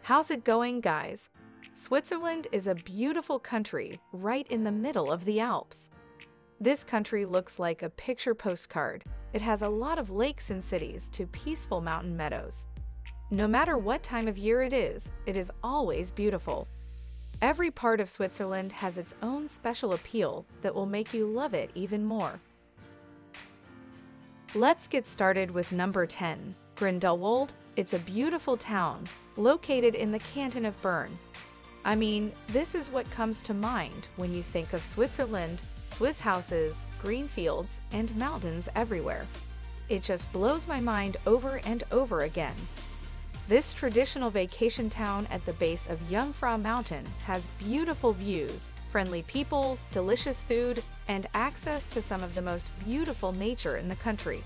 How's it going, guys? Switzerland is a beautiful country right in the middle of the Alps. This country looks like a picture postcard. It has a lot of lakes and cities to peaceful mountain meadows. No matter what time of year it is always beautiful. Every part of Switzerland has its own special appeal that will make you love it even more. Let's get started with number 10, Grindelwald. It's a beautiful town located in the canton of Bern. I mean, this is what comes to mind when you think of Switzerland: Swiss houses, green fields, and mountains everywhere. It just blows my mind over and over again. This traditional vacation town at the base of Jungfrau Mountain has beautiful views, friendly people, delicious food, and access to some of the most beautiful nature in the country.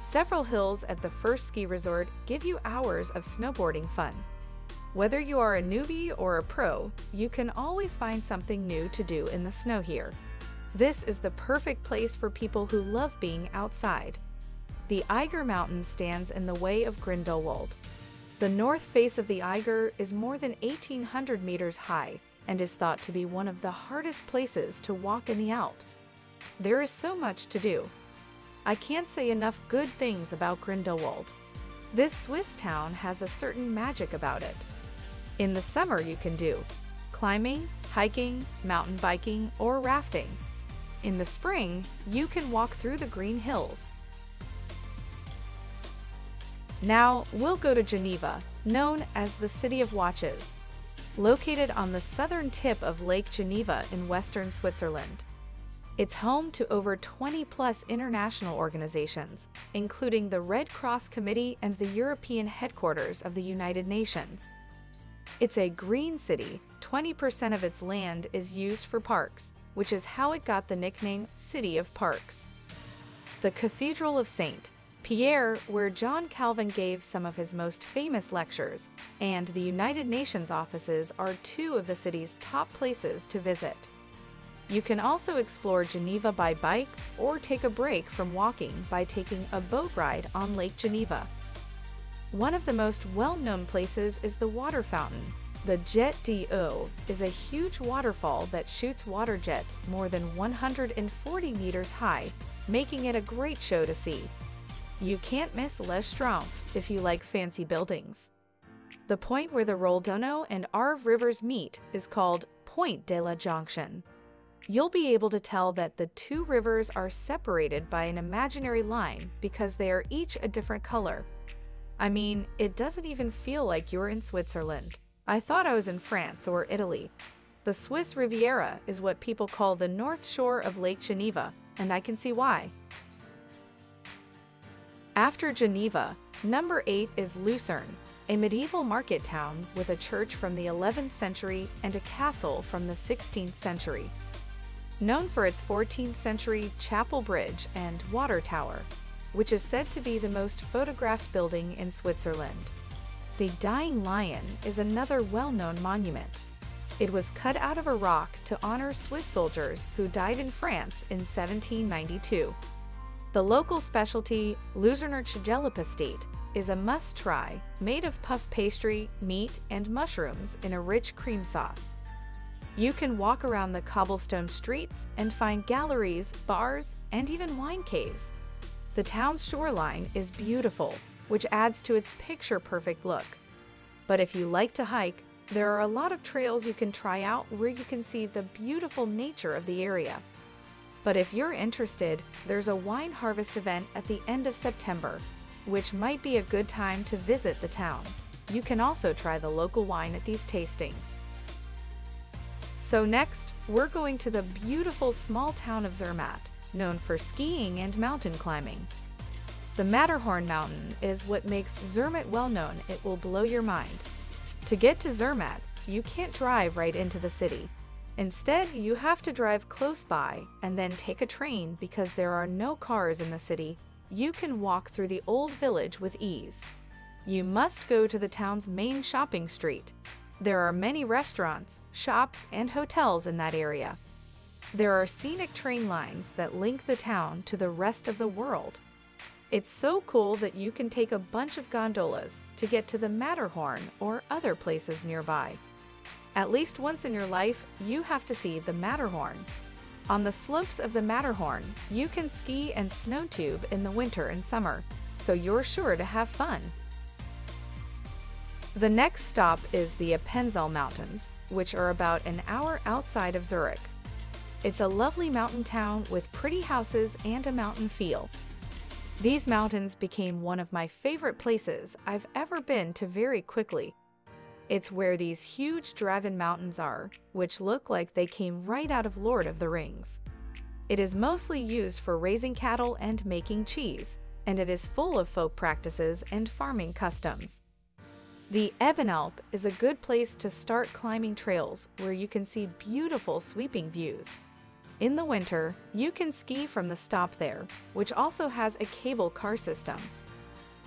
Several hills at the first ski resort give you hours of snowboarding fun. Whether you are a newbie or a pro, you can always find something new to do in the snow here. This is the perfect place for people who love being outside. The Eiger Mountain stands in the way of Grindelwald. The north face of the Eiger is more than 1,800 meters high and is thought to be one of the hardest places to walk in the Alps. There is so much to do. I can't say enough good things about Grindelwald. This Swiss town has a certain magic about it. In the summer you can do climbing, hiking, mountain biking, or rafting. In the spring, you can walk through the green hills. Now, we'll go to Geneva, known as the City of Watches. Located on the southern tip of Lake Geneva in western Switzerland. It's home to over 20-plus international organizations, including the Red Cross Committee and the European headquarters of the United Nations. It's a green city. 20% of its land is used for parks, which is how it got the nickname City of Parks. The Cathedral of St. Pierre, where John Calvin gave some of his most famous lectures, and the United Nations offices are two of the city's top places to visit. You can also explore Geneva by bike or take a break from walking by taking a boat ride on Lake Geneva. One of the most well-known places is the water fountain. The Jet d'Eau is a huge waterfall that shoots water jets more than 140 meters high, making it a great show to see. You can't miss Les Schtroumpfs if you like fancy buildings. The point where the Roldonneau and Arve rivers meet is called Point de la Jonction. You'll be able to tell that the two rivers are separated by an imaginary line because they are each a different color. I mean, it doesn't even feel like you're in Switzerland. I thought I was in France or Italy. The Swiss Riviera is what people call the north shore of Lake Geneva, and I can see why. After Geneva, number 8 is Lucerne, a medieval market town with a church from the 11th century and a castle from the 16th century. Known for its 14th century chapel bridge and water tower, which is said to be the most photographed building in Switzerland. The Dying Lion is another well-known monument. It was cut out of a rock to honor Swiss soldiers who died in France in 1792. The local specialty, Luzerner Kägelpastete, is a must-try, made of puff pastry, meat, and mushrooms in a rich cream sauce. You can walk around the cobblestone streets and find galleries, bars, and even wine caves. The town's shoreline is beautiful, which adds to its picture-perfect look. But if you like to hike, there are a lot of trails you can try out where you can see the beautiful nature of the area. But if you're interested, there's a wine harvest event at the end of September, which might be a good time to visit the town. You can also try the local wine at these tastings. So next, we're going to the beautiful small town of Zermatt, known for skiing and mountain climbing. The Matterhorn mountain is what makes Zermatt well known. It will blow your mind. To get to Zermatt, you can't drive right into the city. Instead, you have to drive close by and then take a train because there are no cars in the city. You can walk through the old village with ease. You must go to the town's main shopping street. There are many restaurants, shops, and hotels in that area. There are scenic train lines that link the town to the rest of the world. It's so cool that you can take a bunch of gondolas to get to the Matterhorn or other places nearby. At least once in your life, you have to see the Matterhorn. On the slopes of the Matterhorn, you can ski and snow tube in the winter and summer, so you're sure to have fun. The next stop is the Appenzell Mountains, which are about an hour outside of Zurich. It's a lovely mountain town with pretty houses and a mountain feel. These mountains became one of my favorite places I've ever been to very quickly. It's where these huge dragon mountains are, which look like they came right out of Lord of the Rings. It is mostly used for raising cattle and making cheese, and it is full of folk practices and farming customs. The Ebenalp is a good place to start climbing trails where you can see beautiful sweeping views. In the winter, you can ski from the stop there, which also has a cable car system.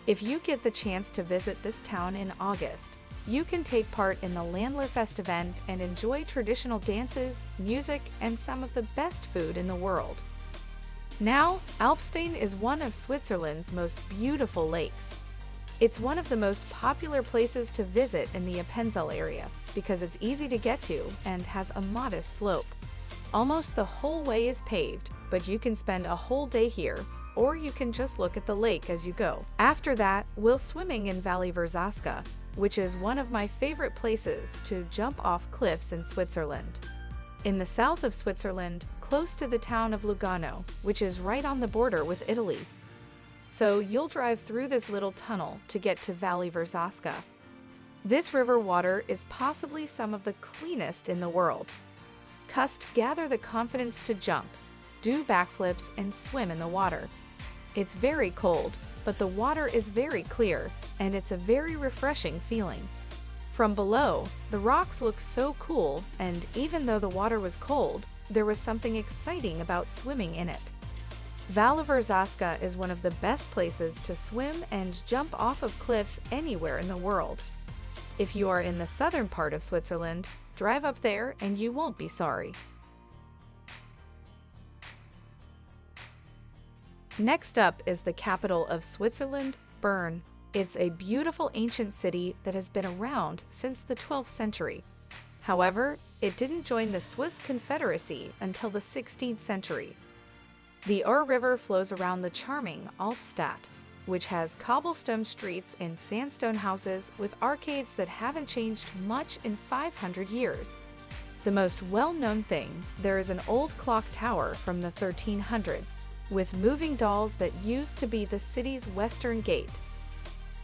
If you get the chance to visit this town in August, you can take part in the Landlerfest event and enjoy traditional dances, music, and some of the best food in the world. Now, Alpstein is one of Switzerland's most beautiful lakes. It's one of the most popular places to visit in the Appenzell area because it's easy to get to and has a modest slope. Almost the whole way is paved, but you can spend a whole day here, or you can just look at the lake as you go. After that, we'll swimming in Valley Verzasca, which is one of my favorite places to jump off cliffs in Switzerland. In the south of Switzerland, close to the town of Lugano, which is right on the border with Italy. So you'll drive through this little tunnel to get to Valley Verzasca. This river water is possibly some of the cleanest in the world. Just gather the confidence to jump, do backflips, and swim in the water. It's very cold, but the water is very clear, and it's a very refreshing feeling. From below, the rocks look so cool, and even though the water was cold, there was something exciting about swimming in it. Valley Verzasca is one of the best places to swim and jump off of cliffs anywhere in the world. If you are in the southern part of Switzerland, drive up there and you won't be sorry. Next up is the capital of Switzerland, Bern. It's a beautiful ancient city that has been around since the 12th century. However, it didn't join the Swiss Confederacy until the 16th century. The Ur River flows around the charming Altstadt, which has cobblestone streets and sandstone houses with arcades that haven't changed much in 500 years. The most well-known thing, there is an old clock tower from the 1300s, with moving dolls that used to be the city's western gate.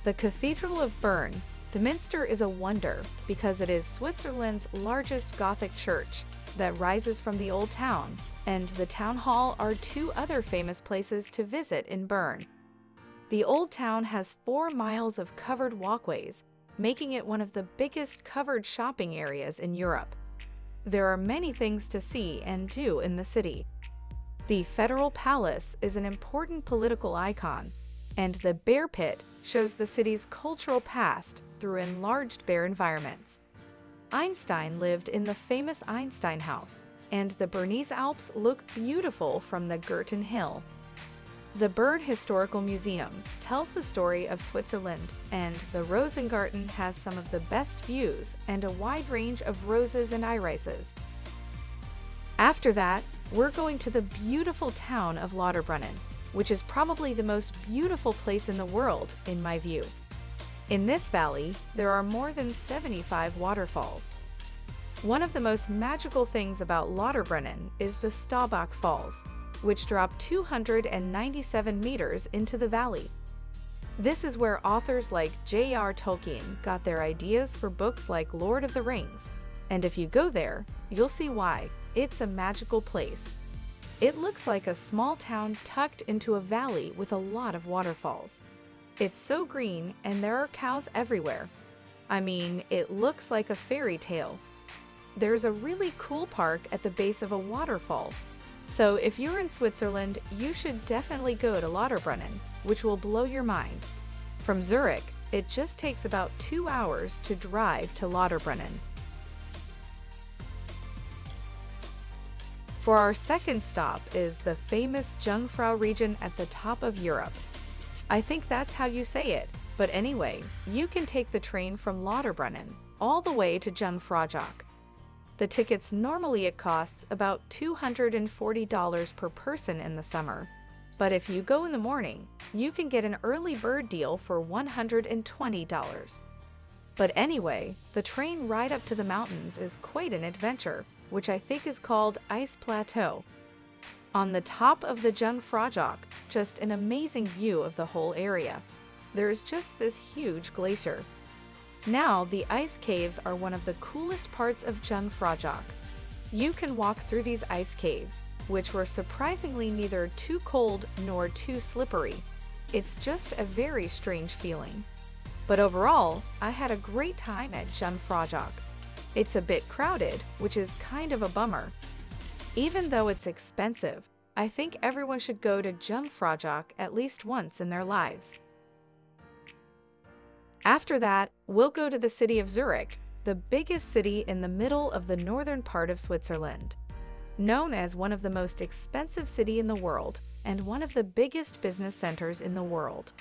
The Cathedral of Bern, the Minster, is a wonder because it is Switzerland's largest Gothic church that rises from the old town, and the town hall are two other famous places to visit in Bern. The old town has 4 miles of covered walkways, making it one of the biggest covered shopping areas in Europe. There are many things to see and do in the city. The Federal Palace is an important political icon, and the Bear Pit shows the city's cultural past through enlarged bear environments. Einstein lived in the famous Einstein House, and the Bernese Alps look beautiful from the Gurten Hill. The Bern Historical Museum tells the story of Switzerland, and the Rosengarten has some of the best views and a wide range of roses and irises. After that, we're going to the beautiful town of Lauterbrunnen, which is probably the most beautiful place in the world, in my view. In this valley, there are more than 75 waterfalls. One of the most magical things about Lauterbrunnen is the Staubach Falls, which drop 297 meters into the valley. This is where authors like J.R. Tolkien got their ideas for books like Lord of the Rings, and if you go there, you'll see why. It's a magical place. It looks like a small town tucked into a valley with a lot of waterfalls. It's so green and there are cows everywhere. I mean, it looks like a fairy tale. There's a really cool park at the base of a waterfall. So if you're in Switzerland, you should definitely go to Lauterbrunnen, which will blow your mind. From Zurich, it just takes about 2 hours to drive to Lauterbrunnen. For our second stop is the famous Jungfrau region at the top of Europe. I think that's how you say it, but anyway, you can take the train from Lauterbrunnen all the way to Jungfraujoch. The tickets normally it costs about $240 per person in the summer, but if you go in the morning, you can get an early bird deal for $120. But anyway, the train ride up to the mountains is quite an adventure, which I think is called Ice Plateau. On the top of the Jungfraujoch, just an amazing view of the whole area. There's just this huge glacier. Now, the ice caves are one of the coolest parts of Jungfraujoch. You can walk through these ice caves, which were surprisingly neither too cold nor too slippery. It's just a very strange feeling. But overall, I had a great time at Jungfraujoch. It's a bit crowded, which is kind of a bummer. Even though it's expensive, I think everyone should go to Jungfraujoch at least once in their lives. After that, we'll go to the city of Zurich, the biggest city in the middle of the northern part of Switzerland. Known as one of the most expensive cities in the world and one of the biggest business centers in the world.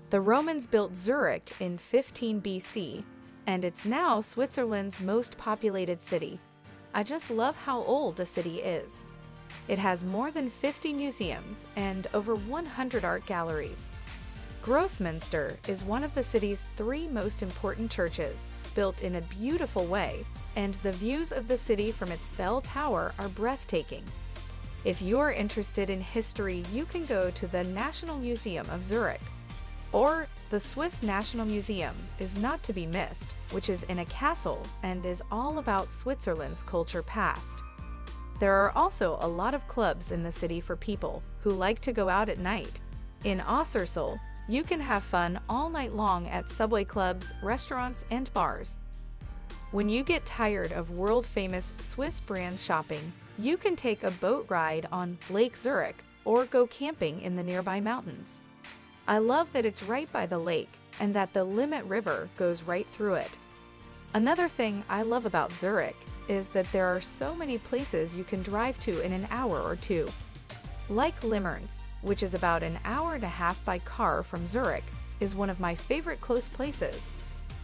The Romans built Zurich in 15 BC, and it's now Switzerland's most populated city. I just love how old the city is. It has more than 50 museums and over 100 art galleries. Grossmünster is one of the city's 3 most important churches, built in a beautiful way, and the views of the city from its bell tower are breathtaking. If you're interested in history, you can go to the National Museum of Zurich. Or the Swiss National Museum is not to be missed, which is in a castle and is all about Switzerland's culture past. There are also a lot of clubs in the city for people who like to go out at night. In Ossersal, you can have fun all night long at subway clubs, restaurants, and bars. When you get tired of world-famous Swiss brand shopping, you can take a boat ride on Lake Zurich or go camping in the nearby mountains. I love that it's right by the lake and that the Limmat River goes right through it. Another thing I love about Zurich is that there are so many places you can drive to in an hour or two. Like Limerns, which is about an hour and a half by car from Zurich, is one of my favorite close places.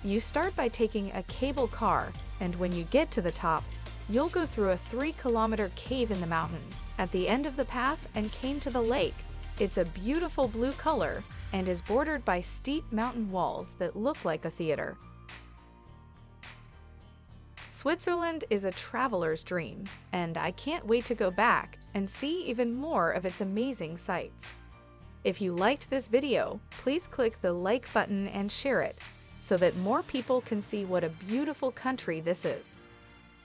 You start by taking a cable car, and when you get to the top, you'll go through a 3-kilometer cave in the mountain at the end of the path and came to the lake. It's a beautiful blue color and is bordered by steep mountain walls that look like a theater. Switzerland is a traveler's dream, and I can't wait to go back and see even more of its amazing sights. If you liked this video, please click the like button and share it so that more people can see what a beautiful country this is.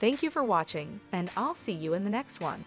Thank you for watching, and I'll see you in the next one.